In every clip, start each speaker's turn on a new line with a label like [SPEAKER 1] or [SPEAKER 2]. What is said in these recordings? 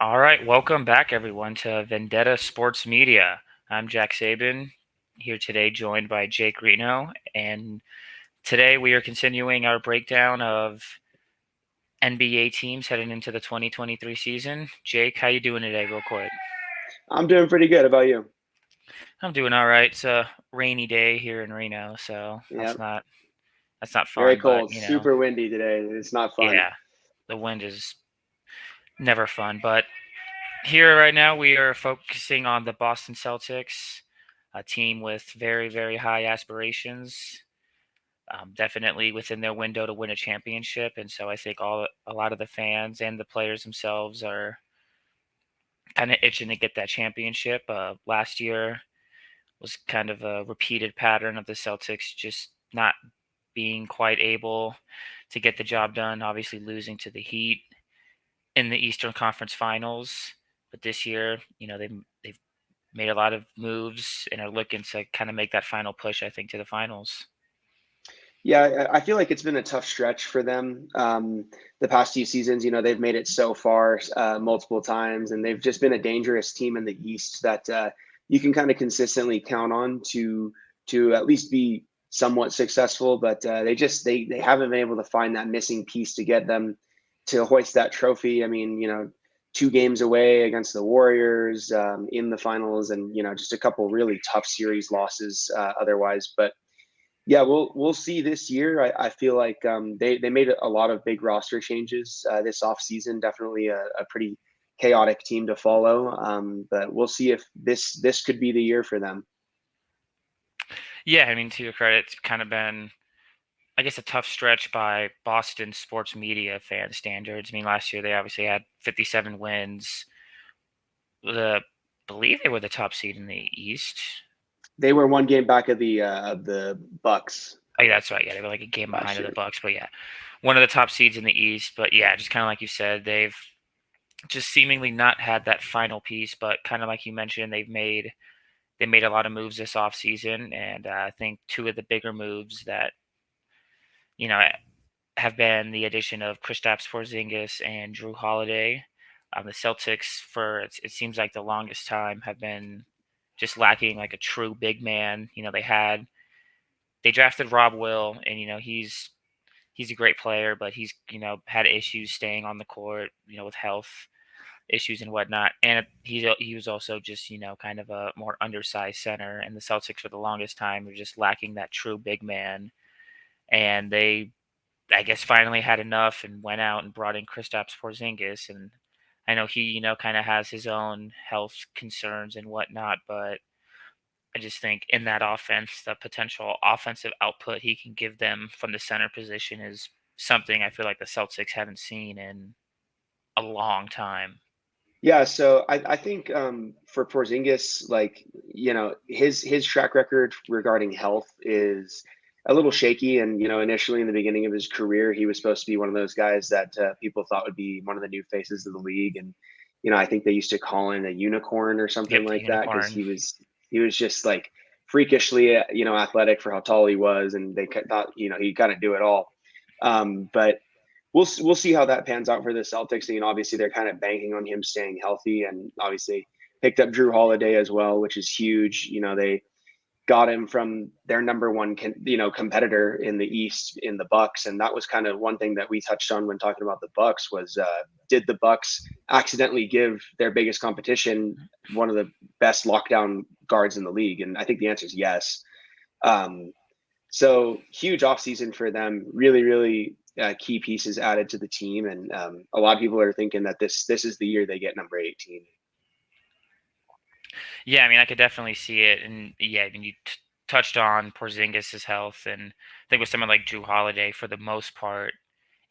[SPEAKER 1] All right, welcome back everyone to Vendetta Sports Media. I'm Jack Sabin, here today joined by Jake Reno, and today we are continuing our breakdown of NBA teams heading into the 2023 season. Jake, how you doing today, real quick?
[SPEAKER 2] I'm doing pretty good. How about you?
[SPEAKER 1] I'm doing all right. It's a rainy day here in Reno, so
[SPEAKER 2] Yeah,
[SPEAKER 1] that's not
[SPEAKER 2] very
[SPEAKER 1] fun, but
[SPEAKER 2] cold, super windy today. It's not fun.
[SPEAKER 1] yeah, the wind is never fun, but here right now, we are focusing on the Boston Celtics, a team with very, very high aspirations, definitely within their window to win a championship. And so I think a lot of the fans and the players themselves are kind of itching to get that championship. Last year was kind of a repeated pattern of the Celtics just not being quite able to get the job done. Obviously, losing to the Heat in the Eastern Conference Finals. But this year, they've made a lot of moves and are looking to kind of make that final push, I think, to the finals.
[SPEAKER 2] Yeah, I feel like it's been a tough stretch for them. The past few seasons, they've made it so far multiple times, and they've just been a dangerous team in the East that you can kind of consistently count on to at least be somewhat successful. But they haven't been able to find that missing piece to get them to hoist that trophy. I mean, 2 games away against the Warriors in the finals, and just a couple really tough series losses otherwise, but. Yeah, we'll see this year. I feel like they made a lot of big roster changes this offseason. Definitely a pretty chaotic team to follow. But we'll see if this could be the year for them.
[SPEAKER 1] Yeah, I mean, to your credit, it's kind of been, I guess, a tough stretch by Boston sports media fan standards. I mean, last year they obviously had 57 wins. The believe they were the top seed in the East.
[SPEAKER 2] They were 1 game back of the Bucks
[SPEAKER 1] Oh, yeah, that's right. Yeah, they were like a game behind
[SPEAKER 2] last
[SPEAKER 1] of the
[SPEAKER 2] year.
[SPEAKER 1] Bucks, but yeah, one of the top seeds in the East. But yeah, just kind of like you said, they've just seemingly not had that final piece. But kind of like you mentioned, they made a lot of moves this offseason, and I think two of the bigger moves that you know have been the addition of Kristaps Porzingis and Jrue Holiday. The Celtics, for it seems like the longest time, have been just lacking like a true big man. They drafted Rob Will, and he's a great player, but he's had issues staying on the court, with health issues and whatnot. And he was also just kind of a more undersized center, and the Celtics for the longest time were just lacking that true big man. And they, I guess, finally had enough and went out and brought in Kristaps Porzingis. And I know he kind of has his own health concerns and whatnot, but I just think in that offense, the potential offensive output he can give them from the center position is something I feel like the Celtics haven't seen in a long time.
[SPEAKER 2] Yeah, so I think for Porzingis, like his track record regarding health is a little shaky. And initially in the beginning of his career, he was supposed to be one of those guys that people thought would be one of the new faces of the league. And I think they used to call him a unicorn or
[SPEAKER 1] Yep,
[SPEAKER 2] something
[SPEAKER 1] the
[SPEAKER 2] like that because
[SPEAKER 1] unicorn.
[SPEAKER 2] he was just like freakishly athletic for how tall he was, and they thought he kind of do it all. But we'll see how that pans out for the Celtics. Obviously they're kind of banking on him staying healthy, and obviously picked up Jrue Holiday as well, which is huge. They got him from their number one, competitor in the East in the Bucks, and that was kind of one thing that we touched on when talking about the Bucks was did the Bucks accidentally give their biggest competition one of the best lockdown guards in the league? And I think the answer is yes. Um, so huge offseason for them. Really, really key pieces added to the team, and a lot of people are thinking that this is the year they get number 18.
[SPEAKER 1] Yeah, I mean, I could definitely see it, and yeah, I mean, you touched on Porzingis' health, and I think with someone like Drew Holiday, for the most part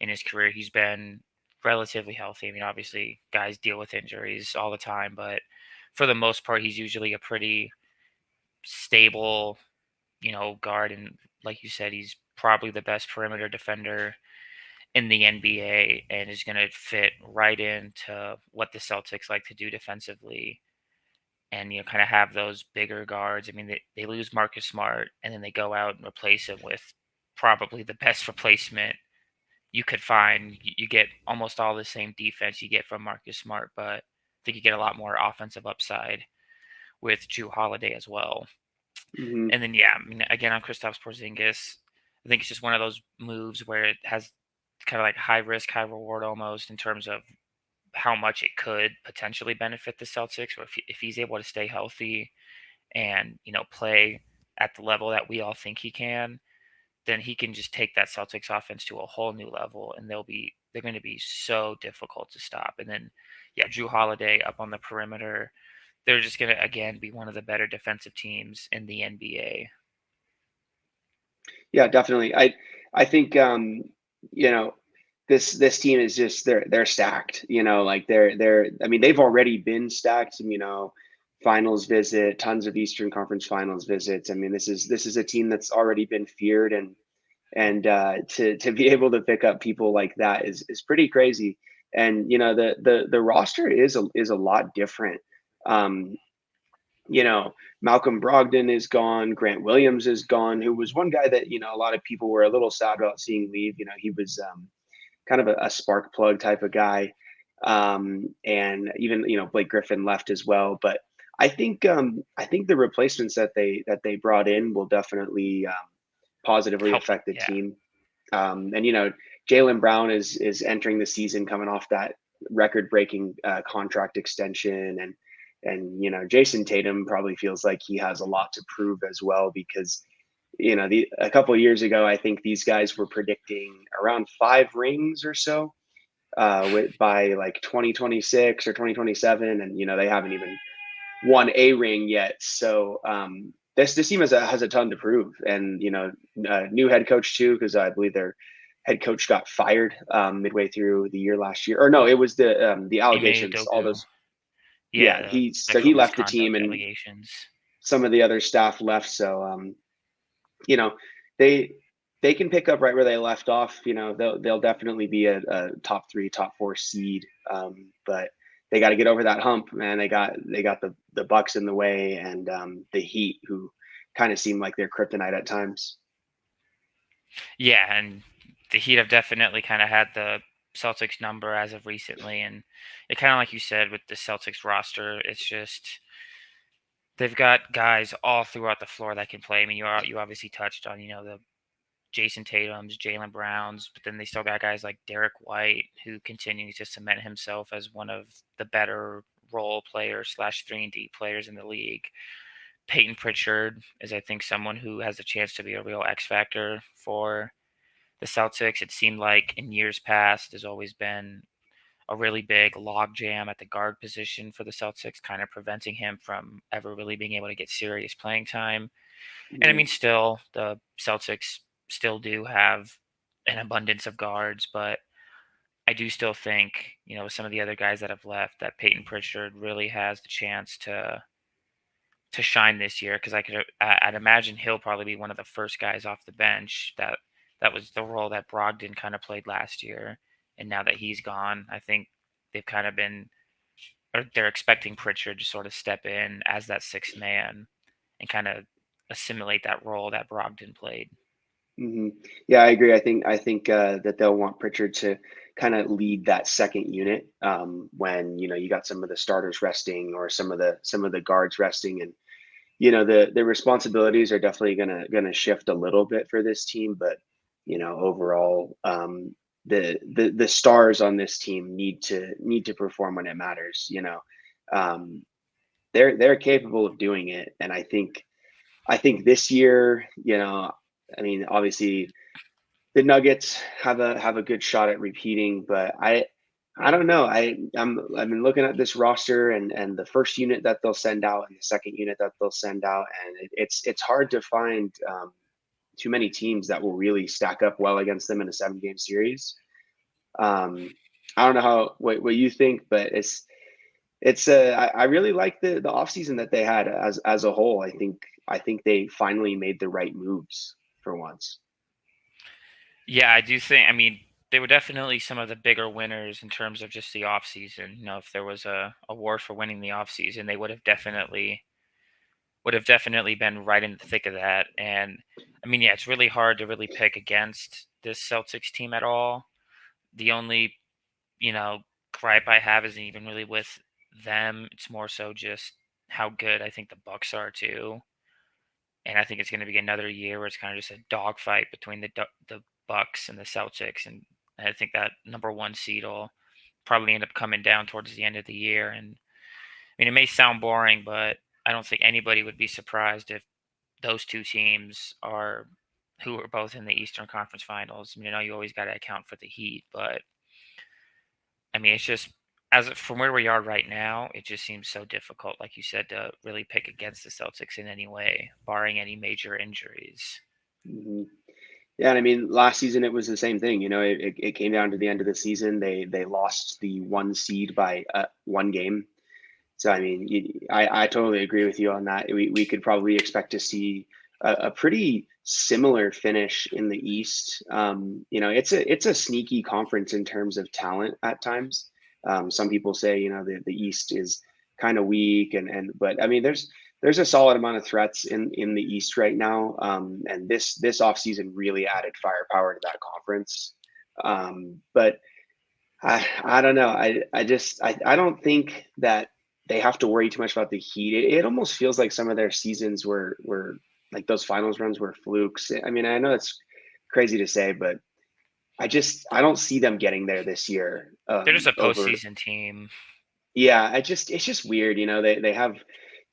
[SPEAKER 1] in his career, he's been relatively healthy. I mean, obviously, guys deal with injuries all the time, but for the most part, he's usually a pretty stable, guard, and like you said, he's probably the best perimeter defender in the NBA, and is going to fit right into what the Celtics like to do defensively and kind of have those bigger guards. I mean, they lose Marcus Smart, and then they go out and replace him with probably the best replacement you could find. You get almost all the same defense you get from Marcus Smart, but think you get a lot more offensive upside with Jrue Holiday as well.
[SPEAKER 2] Hmm.
[SPEAKER 1] And then, yeah, I mean, again, on Kristaps Porzingis, I think it's just one of those moves where it has kind of like high risk, high reward almost in terms of how much it could potentially benefit the Celtics, or if he's able to stay healthy and play at the level that we all think he can, then he can just take that Celtics offense to a whole new level, and they're going to be so difficult to stop. And then, yeah, Jrue Holiday up on the perimeter, they're just going to again be one of the better defensive teams in the NBA.
[SPEAKER 2] Yeah, definitely. I think you know this team is just they're stacked. Like they're I mean they've already been stacked. Finals visit, tons of Eastern Conference Finals visits. I mean this is a team that's already been feared, and to be able to pick up people like that is pretty crazy. And the roster is a lot different. Um, Malcolm Brogdon is gone. Grant Williams is gone, who was one guy that, a lot of people were a little sad about seeing leave. He was kind of a spark plug type of guy. And even, Blake Griffin left as well. But I think the replacements that they brought in will definitely positively
[SPEAKER 1] Help,
[SPEAKER 2] affect the
[SPEAKER 1] yeah.
[SPEAKER 2] team. And Jaylen Brown is entering the season coming off that record-breaking contract extension, and Jason Tatum probably feels like he has a lot to prove as well, because a couple of years ago I think these guys were predicting around 5 rings or so by like 2026 or 2027, and they haven't even won a ring yet. So this team has a ton to prove, and new head coach too, because I believe their head coach got fired midway through the year last year. Or no, it was the
[SPEAKER 1] Ime
[SPEAKER 2] allegations, all
[SPEAKER 1] Udoka,
[SPEAKER 2] those. Yeah,
[SPEAKER 1] yeah, the
[SPEAKER 2] he
[SPEAKER 1] sexual
[SPEAKER 2] left the team,
[SPEAKER 1] misconduct
[SPEAKER 2] and
[SPEAKER 1] allegations.
[SPEAKER 2] some of the other staff left. So you know they they can pick up right where they left off. They'll definitely be a top 3, top 4 seed, but they got to get over that hump, man. They got the Bucks in the way, and the Heat, who kind of seem like they're kryptonite at times.
[SPEAKER 1] Yeah, and the Heat have definitely kind of had the Celtics number as of recently, and it kind of like you said with the Celtics roster, it's just they've got guys all throughout the floor that can play. I mean, you obviously touched on the Jason Tatum's, Jaylen Brown's, but then they still got guys like Derek White, who continues to cement himself as one of the better role players slash 3-and-D players in the league. Peyton Pritchard is, I think, someone who has a chance to be a real X factor for the Celtics. It seemed like in years past, there's always been a really big logjam at the guard position for the Celtics, kind of preventing him from ever really being able to get serious playing time. And I
[SPEAKER 2] Mhm.
[SPEAKER 1] mean, still, the Celtics still do have an abundance of guards, but I do still think, with some of the other guys that have left, that Peyton Pritchard really has the chance to shine this year, because I'd imagine he'll probably be one of the first guys off the bench. That was the role that Brogdon kind of played last year, and now that he's gone, I think they've kind of been, or they're expecting Pritchard to sort of step in as that sixth man and kind of assimilate that role that Brogdon played.
[SPEAKER 2] Hmm. Yeah, I agree. I think that they'll want Pritchard to kind of lead that second unit, when you got some of the starters resting, or some of the guards resting, and the responsibilities are definitely gonna shift a little bit for this team. But overall, the stars on this team need to perform when it matters. Um, they're capable of doing it, and I think this year, I mean, obviously the Nuggets have a good shot at repeating, but I don't know. I've been looking at this roster, and the first unit that they'll send out and the second unit that they'll send out, and it's hard to find too many teams that will really stack up well against them in a 7-game series. Um, I don't know what you think, but I really like the offseason that they had as a whole. I think they finally made the right moves for once.
[SPEAKER 1] Yeah, I do think. I mean, they were definitely some of the bigger winners in terms of just the offseason. If there was a award for winning the offseason, they would have definitely been right in the thick of that. And I mean, yeah, it's really hard to really pick against this Celtics team at all. The only, you know, gripe I have isn't even really with them. It's more so just how good I think the Bucks are too. And I think it's going to be another year where it's kind of just a dogfight between the Bucks and the Celtics, and I think that number one seed will probably end up coming down towards the end of the year. And I mean, it may sound boring, but I don't think anybody would be surprised if those two teams are who are both in the Eastern Conference Finals. I mean, I know you always got to account for the Heat, but I mean, it's just from where we are right now, it just seems so difficult, like you said, to really pick against the Celtics in any way, barring any major injuries.
[SPEAKER 2] Mhm. Yeah, and I mean, last season it was the same thing. It came down to the end of the season. They lost the one seed by one game. So I mean, I totally agree with you on that. We could probably expect to see a pretty similar finish in the East. It's a sneaky conference in terms of talent at times. Some people say the East is kind of weak, but I mean there's a solid amount of threats in the East right now, and this offseason really added firepower to that conference. But I don't know. I don't think that they have to worry too much about the Heat. It almost feels like some of their seasons were like those finals runs were flukes. I mean, I know it's crazy to say, but I don't see them getting there this year.
[SPEAKER 1] They're just a
[SPEAKER 2] Over
[SPEAKER 1] postseason team.
[SPEAKER 2] Yeah, it's just weird. They have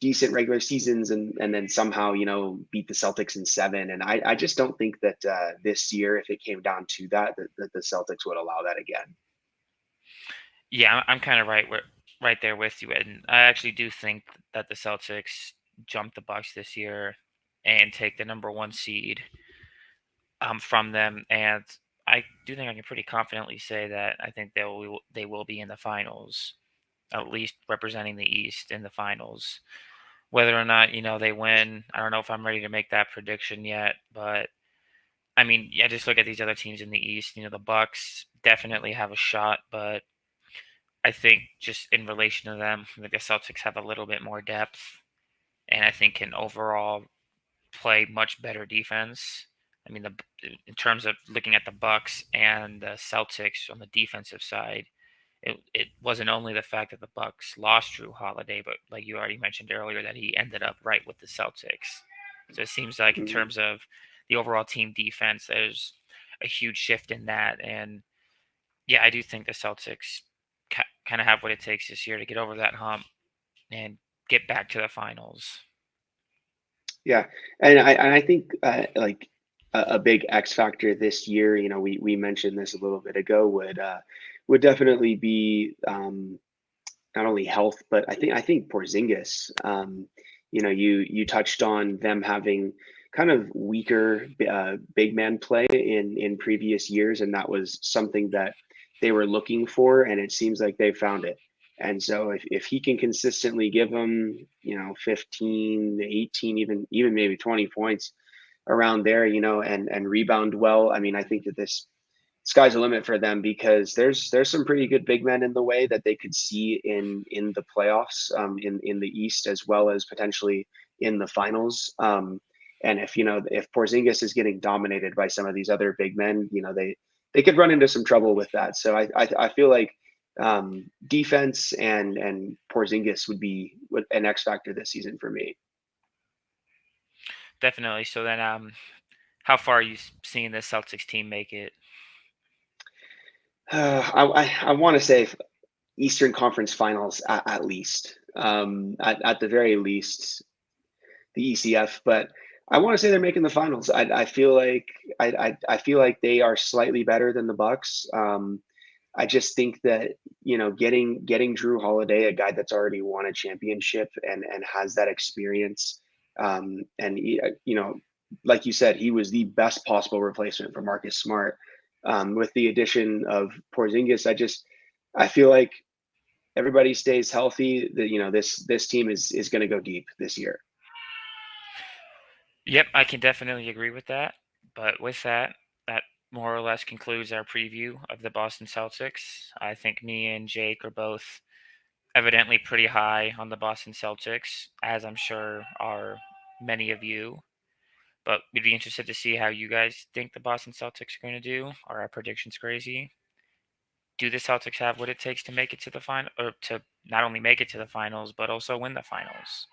[SPEAKER 2] decent regular seasons and then somehow beat the Celtics in seven. And I just don't think that this year, if it came down to that the Celtics would allow that again.
[SPEAKER 1] Yeah, I'm kind of right there with you, and I actually do think that the Celtics jump the Bucks this year and take the number one seed from them, and I do think I can pretty confidently say that I think they will be in the finals, at least representing the East in the finals. Whether or not they win, I don't know if I'm ready to make that prediction yet, but I mean, yeah, just look at these other teams in the East. The Bucks definitely have a shot, but I think just in relation to them, the Celtics have a little bit more depth, and I think can overall play much better defense. I mean, in terms of looking at the Bucks and the Celtics on the defensive side, it wasn't only the fact that the Bucks lost Jrue Holiday, but like you already mentioned earlier, that he ended up right with the Celtics. So it seems like in
[SPEAKER 2] Mhm.
[SPEAKER 1] terms of the overall team defense, there's a huge shift in that, and yeah, I do think the Celtics kind of have what it takes this year to get over that hump and get back to the finals.
[SPEAKER 2] Yeah, and I think like a big X factor this year. We mentioned this a little bit ago. Would definitely be not only health, but I think Porzingis. You touched on them having kind of weaker big man play in previous years, and that was something that they were looking for, and it seems like they found it. And so if he can consistently give them 15 18, even maybe 20 points around there, and rebound well, I mean, I think that this sky's the limit for them because there's some pretty good big men in the way that they could see in the playoffs, in the East, as well as potentially in the finals. And if Porzingis is getting dominated by some of these other big men, they could run into some trouble with that. So I feel like defense and Porzingis would be an X factor this season for me.
[SPEAKER 1] Definitely. So then, how far are you seeing the Celtics team make it?
[SPEAKER 2] I want to say Eastern Conference Finals at least, at the very least, the ECF. But I want to say they're making the finals. I feel like I feel like they are slightly better than the Bucks. I just think that getting Jrue Holiday, a guy that's already won a championship and has that experience, and like you said, he was the best possible replacement for Marcus Smart. With the addition of Porzingis, I feel like everybody stays healthy. This team is going to go deep this year.
[SPEAKER 1] Yep, I can definitely agree with that. But with that, that more or less concludes our preview of the Boston Celtics. I think me and Jake are both evidently pretty high on the Boston Celtics, as I'm sure are many of you. But we'd be interested to see how you guys think the Boston Celtics are going to do. Are our predictions crazy? do the Celtics have what it takes to make it to the final, or to not only make it to the finals, but also win the finals?